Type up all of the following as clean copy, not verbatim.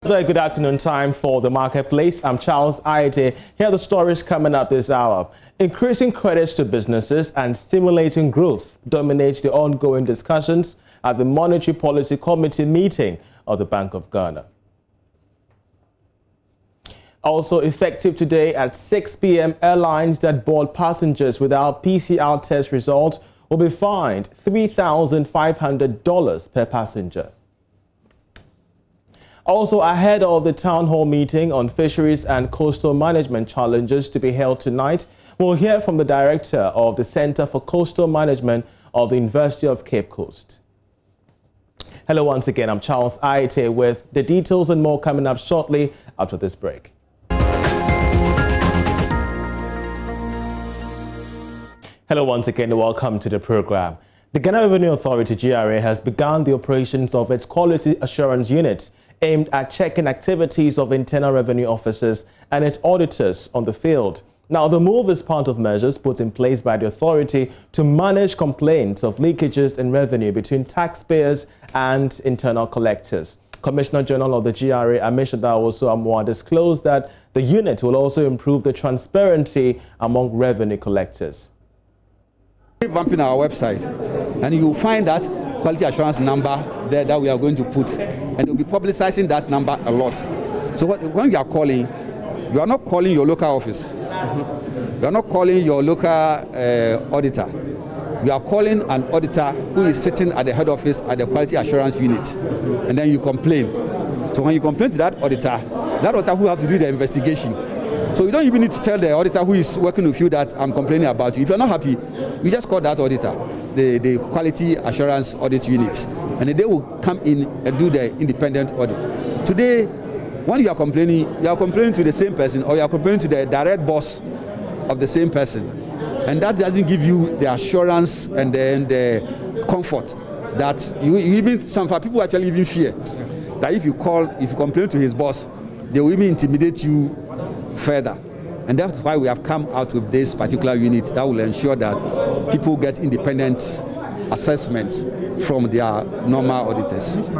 Very good afternoon, time for the marketplace. I'm Charles Aite. Here are the stories coming up this hour. Increasing credits to businesses and stimulating growth dominates the ongoing discussions at the Monetary Policy Committee meeting of the Bank of Ghana. Also effective today at 6 p.m., airlines that board passengers without PCR test results will be fined $3,500 per passenger. Also, ahead of the town hall meeting on fisheries and coastal management challenges to be held tonight, we'll hear from the director of the Center for Coastal Management of the University of Cape Coast. Hello once again, I'm Charles Aite with the details and more coming up shortly after this break. Hello once again and welcome to the program. The Ghana Revenue Authority GRA has begun the operations of its Quality Assurance Unit aimed at checking activities of internal revenue officers and its auditors on the field. Now, the move is part of measures put in place by the authority to manage complaints of leakages in revenue between taxpayers and internal collectors. Commissioner General of the GRA, Amishadawosu disclosed that the unit will also improve the transparency among revenue collectors. Revamping our website, and you will find that quality assurance number there that we are going to put, and we'll be publicizing that number a lot. So when you are calling, you are not calling your local office, you are not calling your local auditor, you are calling an auditor who is sitting at the head office at the quality assurance unit, and then you complain. So when you complain to that auditor who have to do the investigation. So you don't even need to tell the auditor who is working with you that I'm complaining about you. If you're not happy, you just call that auditor, the Quality Assurance Audit Unit, and then they will come in and do the independent audit. Today, when you are complaining to the same person, or you are complaining to the direct boss of the same person, and that doesn't give you the assurance and then the comfort that you even, some people actually even fear that if you complain to his boss, they will even intimidate you further. And that's why we have come out with this particular unit that will ensure that people get independent assessments from their normal auditors.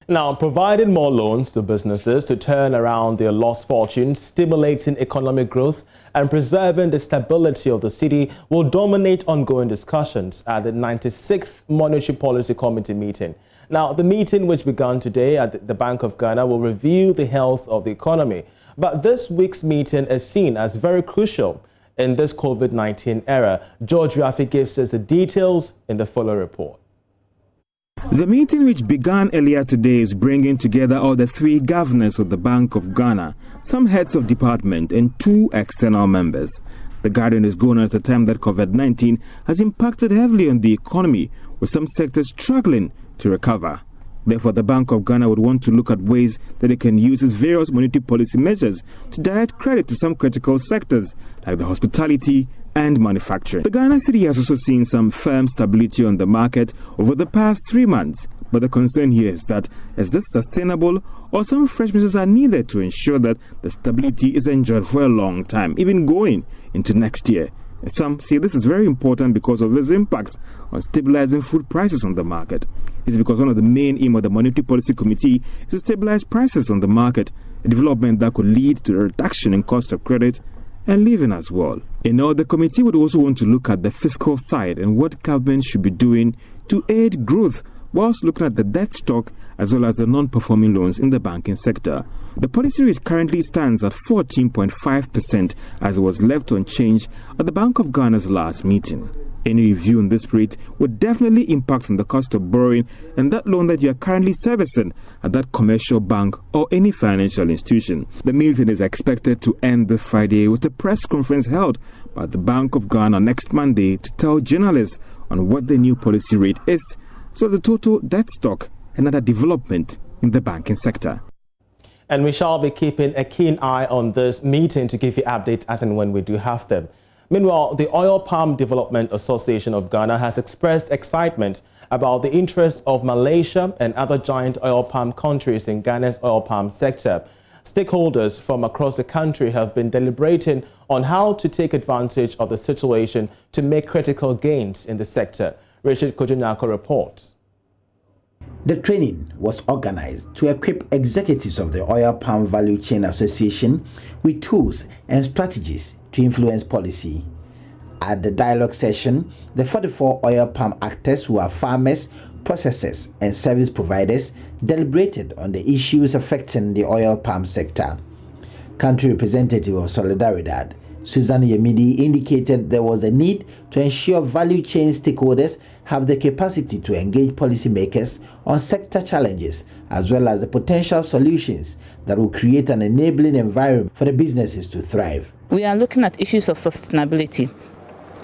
Now, providing more loans to businesses to turn around their lost fortunes, stimulating economic growth and preserving the stability of the city will dominate ongoing discussions at the 96th Monetary Policy Committee meeting. Now, the meeting, which began today at the Bank of Ghana, will review the health of the economy. But this week's meeting is seen as very crucial in this COVID-19 era. Taffy gives us the details in the following report. The meeting, which began earlier today, is bringing together all the three governors of the Bank of Ghana, some heads of department and 2 external members. The gathering is going on at a time that COVID-19 has impacted heavily on the economy, with some sectors struggling to recover. Therefore, the Bank of Ghana would want to look at ways that it can use its various monetary policy measures to direct credit to some critical sectors like the hospitality and manufacturing. The Ghana city has also seen some firm stability on the market over the past 3 months. But the concern here is that, is this sustainable, or some fresh measures are needed to ensure that the stability is enjoyed for a long time, even going into next year? Some say this is very important because of its impact on stabilizing food prices on the market. It's because one of the main aims of the Monetary Policy Committee is to stabilize prices on the market, a development that could lead to a reduction in cost of credit and living as well. The committee would also want to look at the fiscal side and what government should be doing to aid growth, whilst looking at the debt stock as well as the non-performing loans in the banking sector. The policy rate currently stands at 14.5% as it was left unchanged at the Bank of Ghana's last meeting. Any review on this rate would definitely impact on the cost of borrowing and that loan that you are currently servicing at that commercial bank or any financial institution. The meeting is expected to end this Friday with a press conference held by the Bank of Ghana next Monday to tell journalists on what the new policy rate is, so the total debt stock and other development in the banking sector. And we shall be keeping a keen eye on this meeting to give you updates as and when we do have them. Meanwhile, the Oil Palm Development Association of Ghana has expressed excitement about the interest of Malaysia and other giant oil palm countries in Ghana's oil palm sector. Stakeholders from across the country have been deliberating on how to take advantage of the situation to make critical gains in the sector. Richard Kojunako reports. The training was organized to equip executives of the Oil Palm Value Chain Association with tools and strategies to influence policy. At the dialogue session, the 44 oil palm actors, who are farmers, processors, and service providers, deliberated on the issues affecting the oil palm sector. Country representative of Solidaridad, Susan Yemidi, indicated there was a need to ensure value chain stakeholders have the capacity to engage policymakers on sector challenges, as well as the potential solutions that will create an enabling environment for the businesses to thrive. We are looking at issues of sustainability,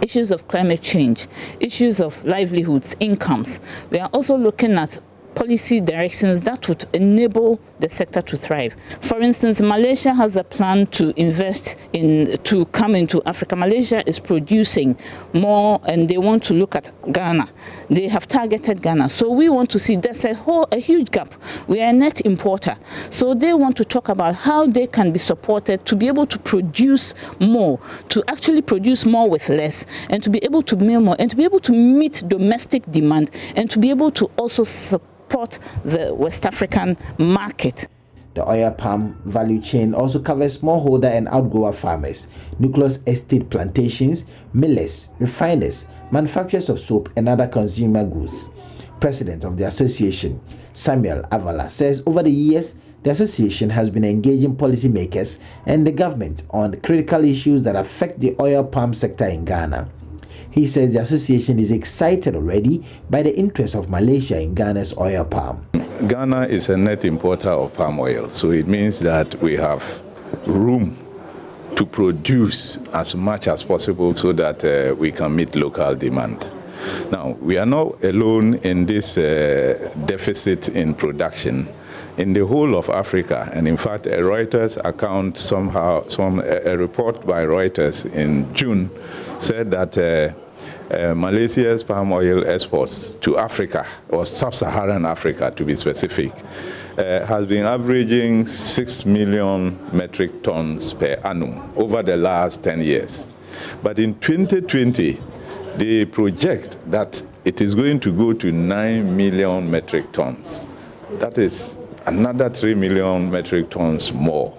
issues of climate change, issues of livelihoods, incomes. We are also looking at policy directions that would enable the sector to thrive. For instance, Malaysia has a plan to invest to come into Africa. Malaysia is producing more and they want to look at Ghana. They have targeted Ghana. So we want to see there's a huge gap. We are a net importer. So they want to talk about how they can be supported to be able to produce more, to actually produce more with less, and to be able to mill more, and to be able to meet domestic demand, and to be able to also support the West African market. The oil palm value chain also covers smallholder and outgrower farmers, nucleus estate plantations, millers, refiners, manufacturers of soap and other consumer goods. President of the association, Samuel Avala, says over the years, the association has been engaging policymakers and the government on critical issues that affect the oil palm sector in Ghana. He says the association is excited already by the interest of Malaysia in Ghana's oil palm. Ghana is a net importer of palm oil, so it means that we have room to produce as much as possible so that we can meet local demand. Now, we are not alone in this deficit in production. In the whole of Africa, and in fact, a Reuters account a report by Reuters in June said that Malaysia's palm oil exports to Africa, or sub-Saharan Africa to be specific, has been averaging 6 million metric tons per annum over the last 10 years. But in 2020, they project that it is going to go to 9 million metric tons. That is another 3 million metric tons more.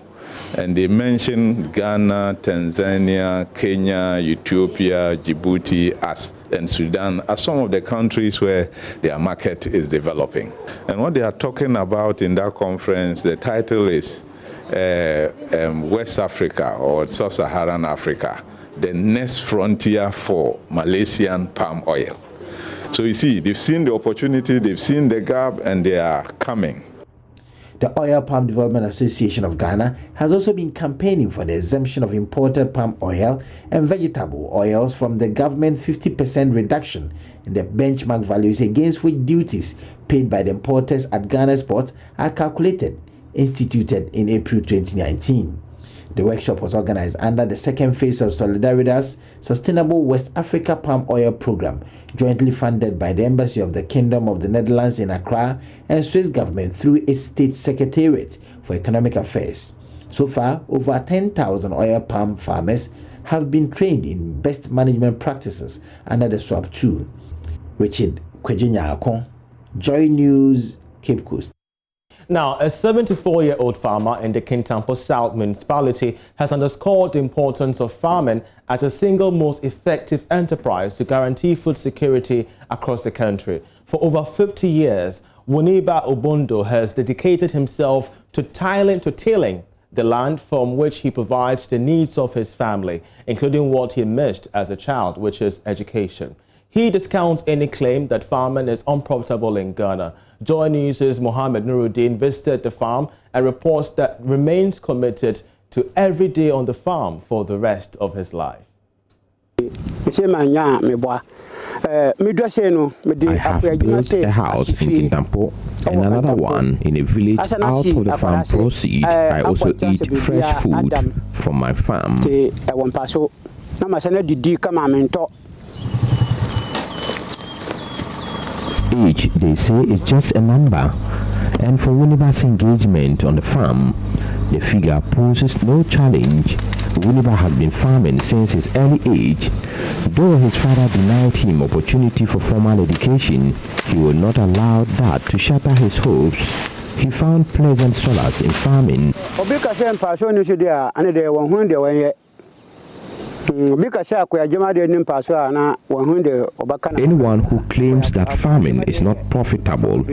And they mention Ghana, Tanzania, Kenya, Ethiopia, Djibouti, and Sudan as some of the countries where their market is developing. And what they are talking about in that conference, the title is West Africa or Sub-Saharan Africa, the next frontier for Malaysian palm oil. So you see, they've seen the opportunity, they've seen the gap, and they are coming. The Oil Palm Development Association of Ghana has also been campaigning for the exemption of imported palm oil and vegetable oils from the government 50% reduction in the benchmark values against which duties paid by the importers at Ghana's port are calculated, instituted in April 2019. The workshop was organized under the second phase of Solidaridad's Sustainable West Africa Palm Oil Program, jointly funded by the Embassy of the Kingdom of the Netherlands in Accra and Swiss government through its State Secretariat for Economic Affairs. So far, over 10,000 oil palm farmers have been trained in best management practices under the SWAP 2. Richard Kwejinyako, Joy News, Cape Coast. Now, a 74-year-old farmer in the Kintampo South municipality has underscored the importance of farming as a single most effective enterprise to guarantee food security across the country. For over 50 years, Wuniba Obondo has dedicated himself to tilling the land from which he provides the needs of his family, including what he missed as a child, which is education. He discounts any claim that farming is unprofitable in Ghana. JoyNews' Mohammed Nuruddin visited the farm and reports that remains committed to every day on the farm for the rest of his life. I have built a house in Kintampo and another one in a village out of the farm proceeds. I also eat fresh food from my farm. Age, they say, is just a number, and for Wuniba's engagement on the farm, the figure poses no challenge Wuniba had been farming since his early age. Though his father denied him opportunity for formal education, he would not allow that to shatter his hopes. He found pleasant solace in farming. Anyone who claims that farming is not profitable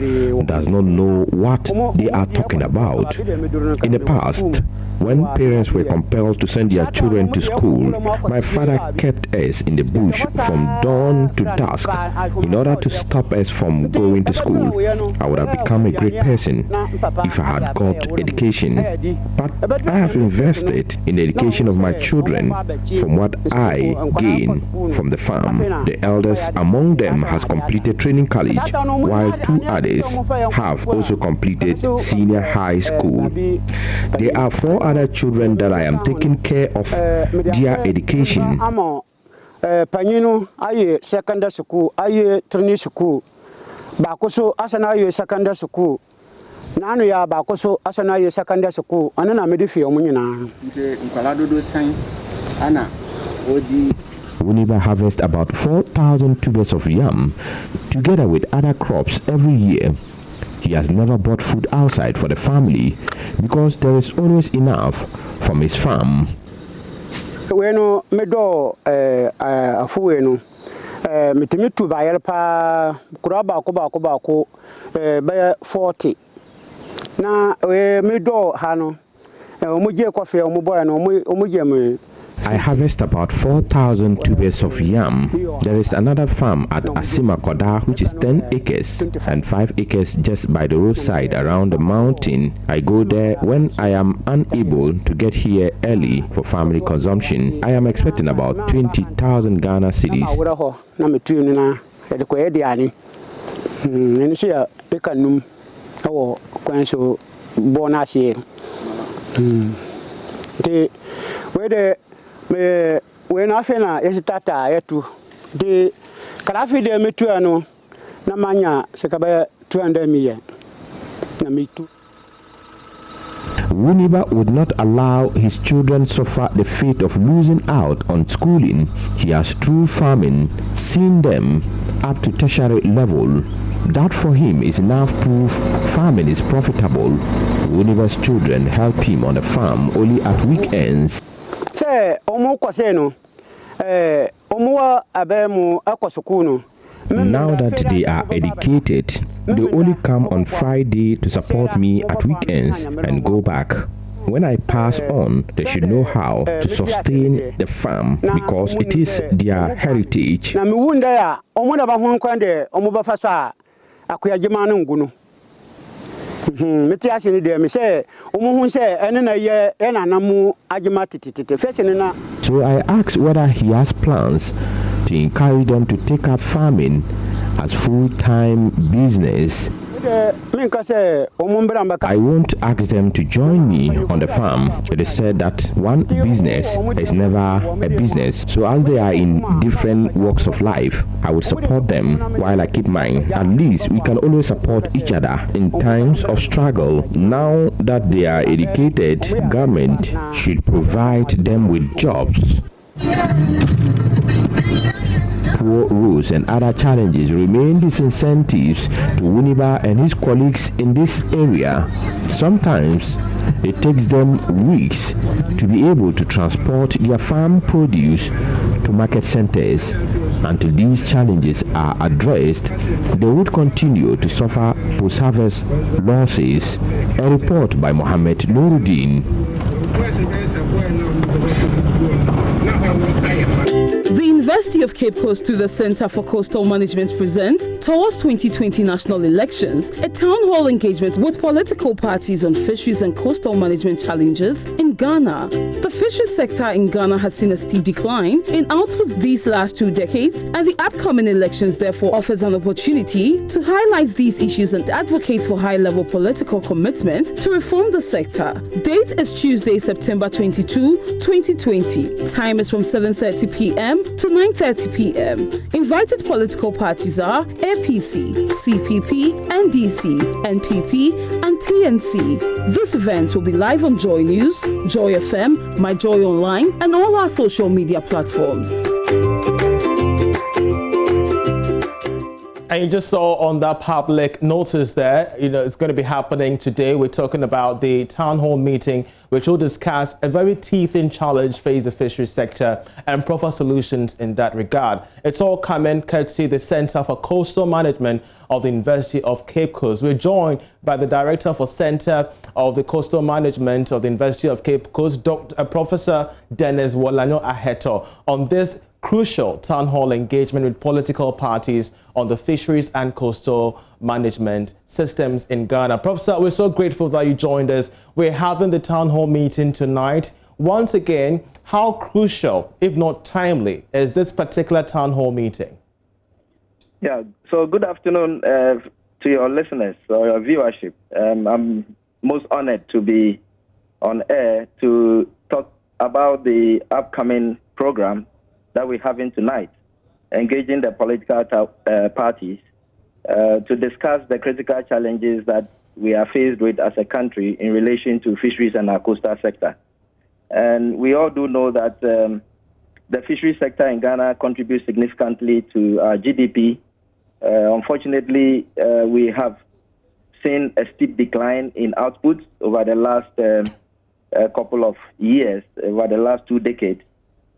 does not know what they are talking about. In the past, when parents were compelled to send their children to school, my father kept us in the bush from dawn to dusk in order to stop us from going to school. I would have become a great person if I had got education. But I have invested in the education of my children from what I gain from the farm. The eldest among them has completed training college, while 2 others have also completed senior high school. There are 4 other children that I am taking care of their education. Panino aye secondary school, aye training school. Bakoso asana aye secondary school. Nanu ya bakoso asana aye secondary school. Anana medifi omunyina. Nte nkwala dodo san ana odi. Wuniba harvests about 4,000 tubers of yam together with other crops every year. He has never bought food outside for the family because there is always enough from his farm. Weno medo afuweno mitimitu bayelpa kuraba ko be 40 na medo hano omuje kofe omuboya no omuje me. I harvest about 4,000 tubers of yam. There is another farm at Asima Koda, which is 10 acres and 5 acres just by the roadside around the mountain. I go there when I am unable to get here early for family consumption. I am expecting about 20,000 Ghana cedis. When I feel tata etu de karafi de metuano na manya sekaba 200 million na mitu. Wuniba would not allow his children suffer the fate of losing out on schooling. He has, through farming, seen them up to tertiary level. That for him is enough proof farming is profitable. Wuniba's children help him on the farm only at weekends. Omo kwaseno omo abemu akwasukuno. Now that they are educated, they only come on Friday to support me at weekends and go back. When I pass on, they should know how to sustain the farm because it is their heritage. So I asked whether he has plans to encourage them to take up farming as full-time business. I won't ask them to join me on the farm. It is said that one business is never a business. So as they are in different walks of life, I would support them while I keep mine. At least we can always support each other in times of struggle. Now that they are educated, government should provide them with jobs. Poor roads and other challenges remain disincentives to Wuniba and his colleagues in this area. Sometimes it takes them weeks to be able to transport their farm produce to market centers. Until these challenges are addressed, they would continue to suffer post-harvest losses. A report by Mohammed Nuruddin. The University of Cape Coast through the Center for Coastal Management presents Towards 2020 National Elections, a town hall engagement with political parties on fisheries and coastal management challenges in Ghana. The fisheries sector in Ghana has seen a steep decline in outputs these last 2 decades, and the upcoming elections therefore offers an opportunity to highlight these issues and advocate for high-level political commitment to reform the sector. Date is Tuesday, September 22, 2020. Time is from 7:30 p.m. p.m. to 9:30 p.m. Invited political parties are APC, CPP, NDC, NPP, and PNC. This event will be live on Joy News, Joy FM, My Joy Online, and all our social media platforms. And you just saw on that public notice there, it's going to be happening today. We're talking about the town hall meeting, which will discuss a very teething challenge facing the fisheries sector and proper solutions in that regard. It's all coming courtesy the Center for Coastal Management of the University of Cape Coast. We're joined by the Director for Center of the Coastal Management of the University of Cape Coast, Professor Dennis Wolanyo Aheto, on this crucial town hall engagement with political parties on the fisheries and coastal management systems in Ghana. Professor, we're so grateful that you joined us. We're having the town hall meeting tonight. Once again, how crucial, if not timely, is this particular town hall meeting? Yeah, so good afternoon to your listeners or your viewership. I'm most honored to be on air to talk about the upcoming program that we're having tonight, engaging the political parties to discuss the critical challenges that we are faced with as a country in relation to fisheries and our coastal sector. And we all do know that the fisheries sector in Ghana contributes significantly to our GDP. Unfortunately, we have seen a steep decline in output over the last couple of years, over the last 2 decades.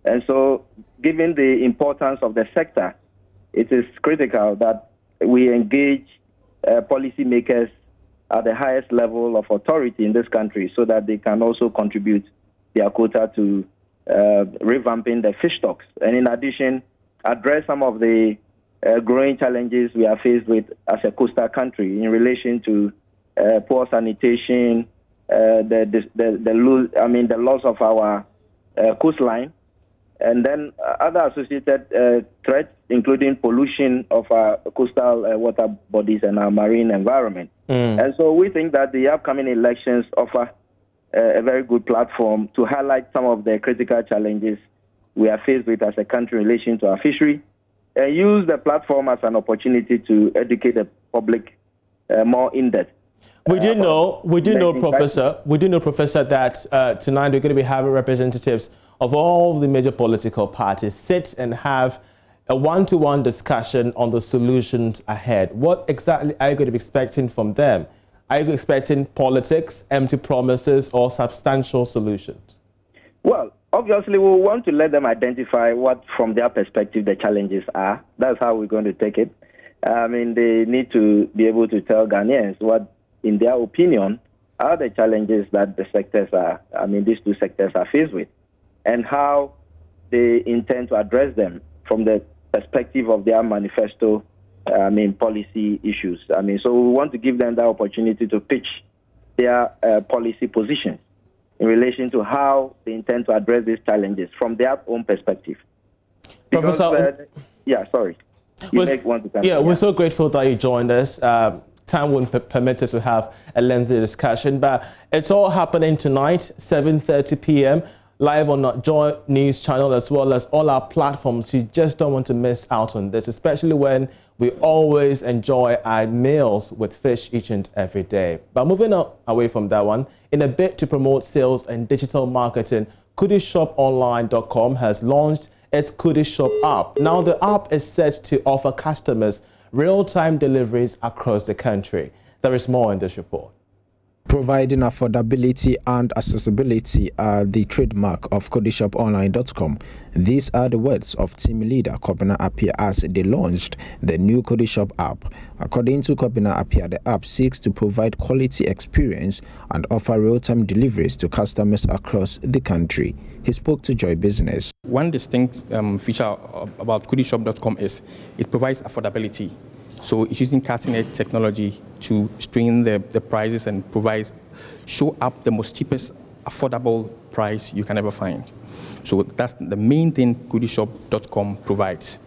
And so, given the importance of the sector, it is critical that we engage policymakers at the highest level of authority in this country so that they can also contribute their quota to revamping the fish stocks. And in addition, address some of the growing challenges we are faced with as a coastal country in relation to poor sanitation, the loss of our coastline, and then other associated threats, including pollution of our coastal water bodies and our marine environment. And so we think that the upcoming elections offer a very good platform to highlight some of the critical challenges we are faced with as a country in relation to our fishery, and use the platform as an opportunity to educate the public more in depth. We do know, Professor, that tonight we're going to be having representatives of all the major political parties sit and have a one-to-one discussion on the solutions ahead. What exactly are you going to be expecting from them? Are you expecting politics, empty promises, or substantial solutions? Well, obviously, we want to let them identify what, from their perspective, the challenges are. That's how we're going to take it. I mean, they need to be able to tell Ghanaians what, in their opinion, are the challenges that the sectors these two sectors are faced with, and how they intend to address them from the perspective of their manifesto, policy issues. So we want to give them that opportunity to pitch their policy positions in relation to how they intend to address these challenges from their own perspective. Because, Professor, we're so grateful that you joined us. Time won't permit us to have a lengthy discussion, but it's all happening tonight, 7:30 p.m. live on our Joy News channel, as well as all our platforms. You just don't want to miss out on this, especially when we always enjoy our meals with fish each and every day. But moving away from that one, in a bid to promote sales and digital marketing, KudisShopOnline.com has launched its Kudis Shop app. Now, the app is set to offer customers real-time deliveries across the country. There is more in this report. Providing affordability and accessibility are the trademark of KudisShopOnline.com. These are the words of team leader Kobina Appiah as they launched the new Kudis Shop app. According to Kobina Appiah, the app seeks to provide quality experience and offer real-time deliveries to customers across the country. He spoke to Joy Business. One distinct feature about KudisShop.com is it provides affordability. So it's using cutting-edge technology to stream the prices and show up the most cheapest affordable price you can ever find. So that's the main thing KudisShop.com provides.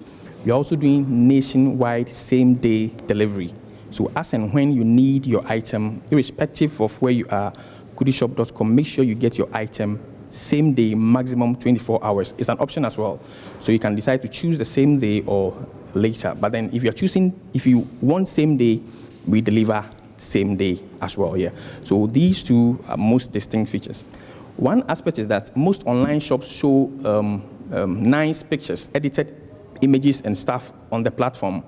We're also doing nationwide same-day delivery. So as and when you need your item, irrespective of where you are, KudisShop.com, make sure you get your item same day, maximum 24 hours. It's an option as well. So you can decide to choose the same day or later. But then if you want same day, we deliver same day as well, yeah. So these two are most distinct features. One aspect is that most online shops show nice pictures, edited images and stuff on the platform.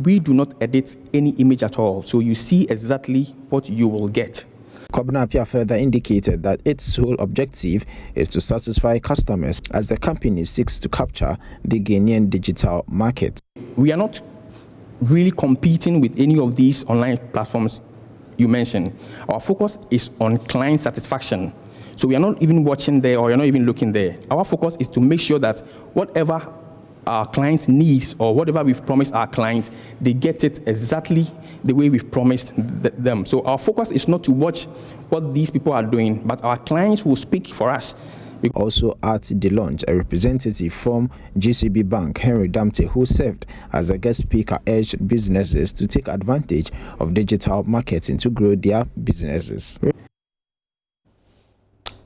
We do not edit any image at all, so you see exactly what you will get. Kwabena Appiah further indicated that its sole objective is to satisfy customers as the company seeks to capture the Ghanaian digital market. We are not really competing with any of these online platforms you mentioned. Our focus is on client satisfaction. So we are not even watching there, or we are not even looking there. Our focus is to make sure that whatever our clients' needs or whatever we've promised our clients, they get it exactly the way we've promised them. So our focus is not to watch what these people are doing, but our clients will speak for us. Also at the launch, a representative from GCB Bank, Henry Damte, who served as a guest speaker, urged businesses to take advantage of digital marketing to grow their businesses.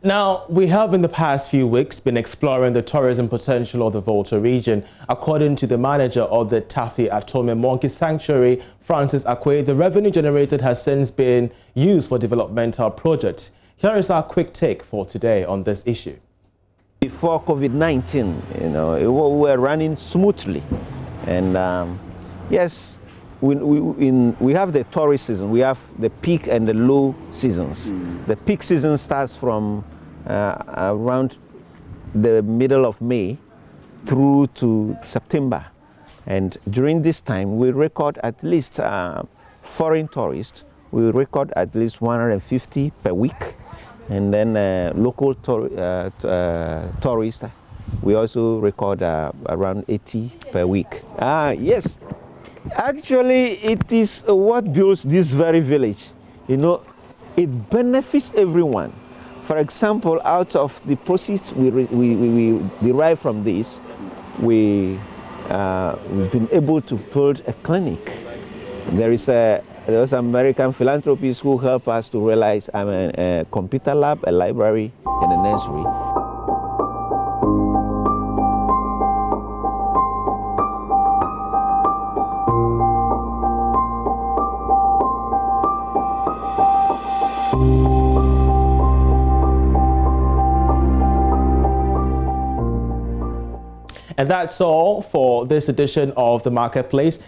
Now, we have in the past few weeks been exploring the tourism potential of the Volta region. According to the manager of the Taffy Atome Monkey Sanctuary, Francis Akwe, the revenue generated has since been used for developmental projects. Here is our quick take for today on this issue. Before COVID-19, we were running smoothly. And yes, we have the tourist season, we have the peak and the low seasons. The peak season starts from around the middle of May through to September. And during this time, we record at least foreign tourists, we record at least 150 per week. And then local tourists, we also record around 80 per week. Yes. Actually, it is what builds this very village. It benefits everyone. For example, out of the proceeds we derive from this, we've been able to build a clinic. There was American philanthropists who help us to realize a computer lab, a library, and a nursery. And that's all for this edition of The Marketplace.